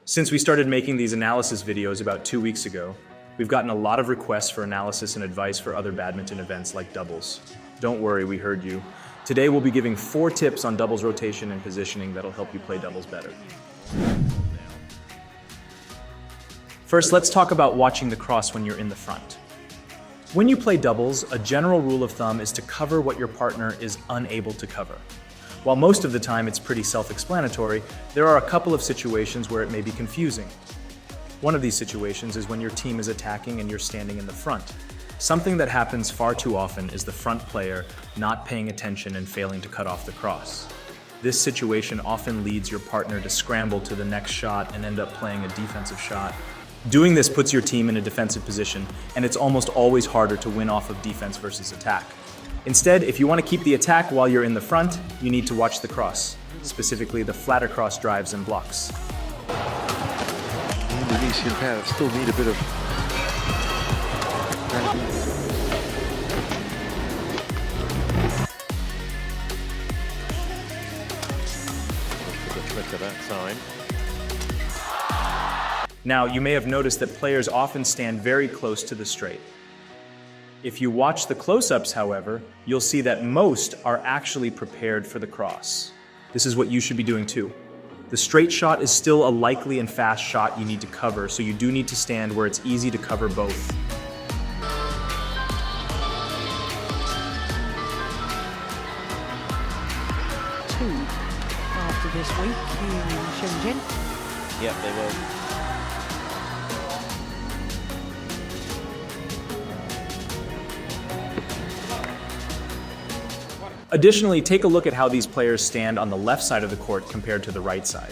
Since we started making these analysis videos about 2 weeks ago, we've gotten a lot of requests for analysis and advice for other badminton events like doubles. Don't worry, we heard you. Today we'll be giving 4 tips on doubles rotation and positioning that'll help you play doubles better. First, let's talk about watching the cross when you're in the front. When you play doubles, a general rule of thumb is to cover what your partner is unable to cover. While most of the time it's pretty self-explanatory, there are a couple of situations where it may be confusing. One of these situations is when your team is attacking and you're standing in the front. Something that happens far too often is the front player not paying attention and failing to cut off the cross. This situation often leads your partner to scramble to the next shot and end up playing a defensive shot. Doing this puts your team in a defensive position, and it's almost always harder to win off of defense versus attack. Instead, if you want to keep the attack while you're in the front, you need to watch the cross, specifically the flatter cross drives and blocks. The Indonesian pair still need a bit of... The flicker that time. Now, you may have noticed that players often stand very close to the straight. If you watch the close-ups, however, you'll see that most are actually prepared for the cross. This is what you should be doing too. The straight shot is still a likely and fast shot you need to cover, so you do need to stand where it's easy to cover both. Two after this week here in Shenzhen. Yep, they will. Additionally, take a look at how these players stand on the left side of the court compared to the right side.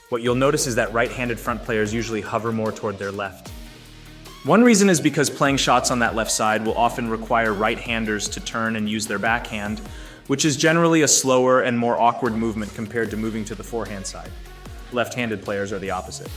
What you'll notice is that right-handed front players usually hover more toward their left. One reason is because playing shots on that left side will often require right-handers to turn and use their backhand, which is generally a slower and more awkward movement compared to moving to the forehand side. Left-handed players are the opposite.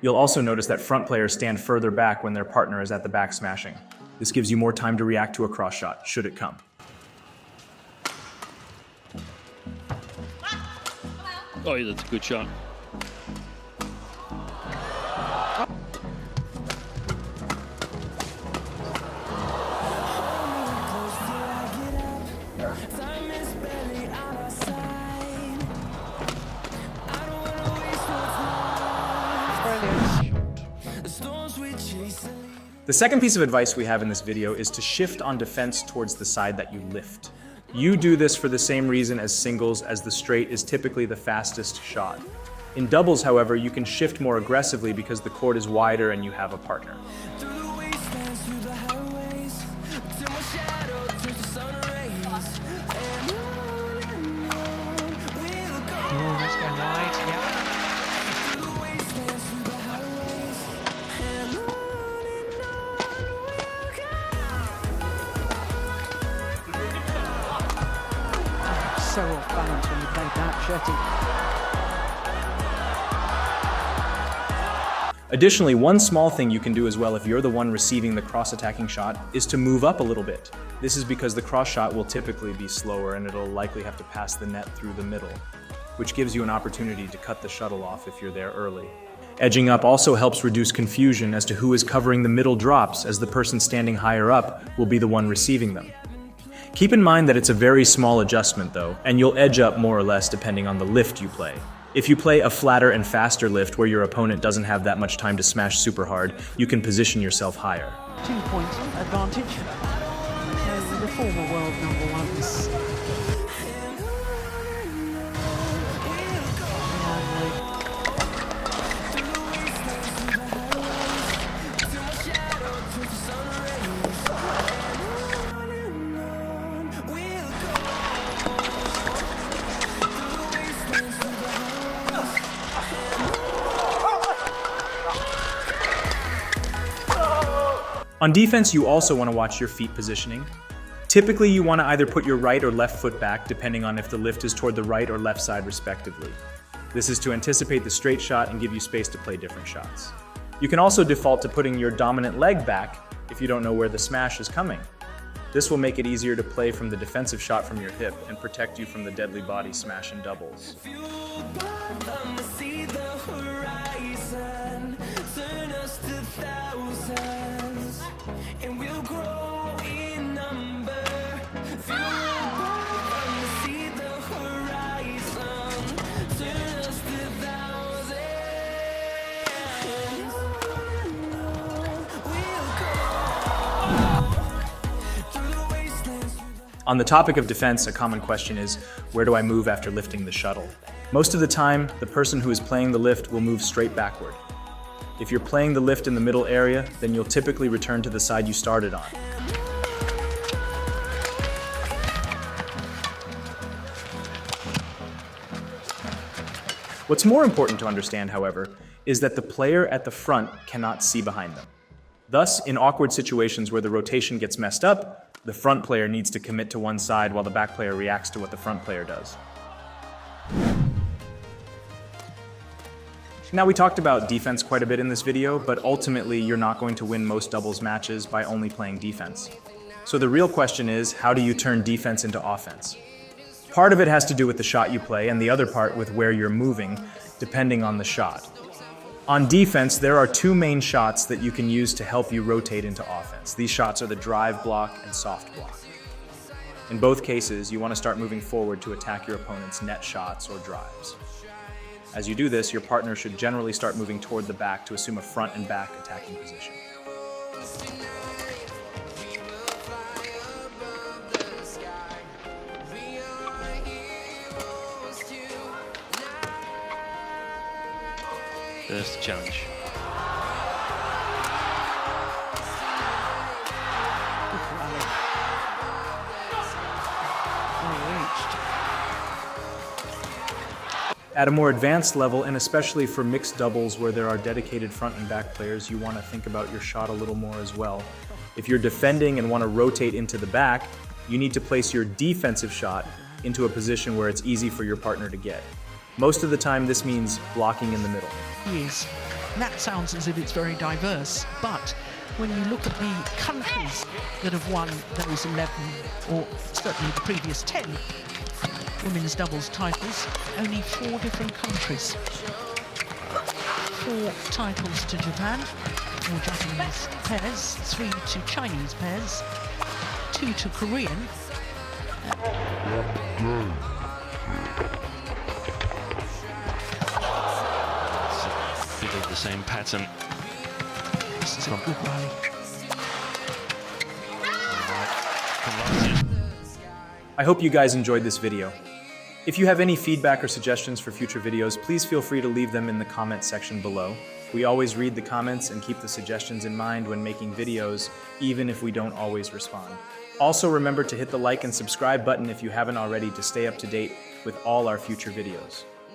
You'll also notice that front players stand further back when their partner is at the back smashing. This gives you more time to react to a cross shot, should it come. Oh, yeah, that's a good shot. The second piece of advice we have in this video is to shift on defense towards the side that you lift. You do this for the same reason as singles, as the straight is typically the fastest shot. In doubles, however, you can shift more aggressively because the court is wider and you have a partner. Oh, that's going wide, yeah. So off balance when you played that, Shetty. Additionally, one small thing you can do as well if you're the one receiving the cross-attacking shot is to move up a little bit. This is because the cross shot will typically be slower and it'll likely have to pass the net through the middle, which gives you an opportunity to cut the shuttle off if you're there early. Edging up also helps reduce confusion as to who is covering the middle drops, as the person standing higher up will be the one receiving them. Keep in mind that it's a very small adjustment though, and you'll edge up more or less depending on the lift you play. If you play a flatter and faster lift where your opponent doesn't have that much time to smash super hard, you can position yourself higher. 2 points advantage. So the former world number ones. On defense, you also want to watch your feet positioning. Typically, you want to either put your right or left foot back, depending on if the lift is toward the right or left side respectively. This is to anticipate the straight shot and give you space to play different shots. You can also default to putting your dominant leg back if you don't know where the smash is coming. This will make it easier to play from the defensive shot from your hip and protect you from the deadly body smash in doubles. On the topic of defense, a common question is, where do I move after lifting the shuttle? Most of the time, the person who is playing the lift will move straight backward. If you're playing the lift in the middle area, then you'll typically return to the side you started on. What's more important to understand, however, is that the player at the front cannot see behind them. Thus, in awkward situations where the rotation gets messed up, the front player needs to commit to one side while the back player reacts to what the front player does. Now, we talked about defense quite a bit in this video, but ultimately you're not going to win most doubles matches by only playing defense. So the real question is, how do you turn defense into offense? Part of it has to do with the shot you play, and the other part with where you're moving, depending on the shot. On defense, there are two main shots that you can use to help you rotate into offense. These shots are the drive block and soft block. In both cases, you want to start moving forward to attack your opponent's net shots or drives. As you do this, your partner should generally start moving toward the back to assume a front and back attacking position. There's the challenge. Good rally. Well reached. At a more advanced level, and especially for mixed doubles where there are dedicated front and back players, you want to think about your shot a little more as well. If you're defending and want to rotate into the back, you need to place your defensive shot into a position where it's easy for your partner to get. Most of the time, this means blocking in the middle. Yes, that sounds as if it's very diverse, but when you look at the countries that have won those 11, or certainly the previous 10 women's doubles titles, only 4 different countries. 4 titles to Japan, 4 Japanese pairs, 3 to Chinese pairs, 2 to Korean. Bit of the same pattern. This is a good rally. I hope you guys enjoyed this video. If you have any feedback or suggestions for future videos, please feel free to leave them in the comments section below. We always read the comments and keep the suggestions in mind when making videos, even if we don't always respond. Also, remember to hit the like and subscribe button if you haven't already to stay up to date with all our future videos.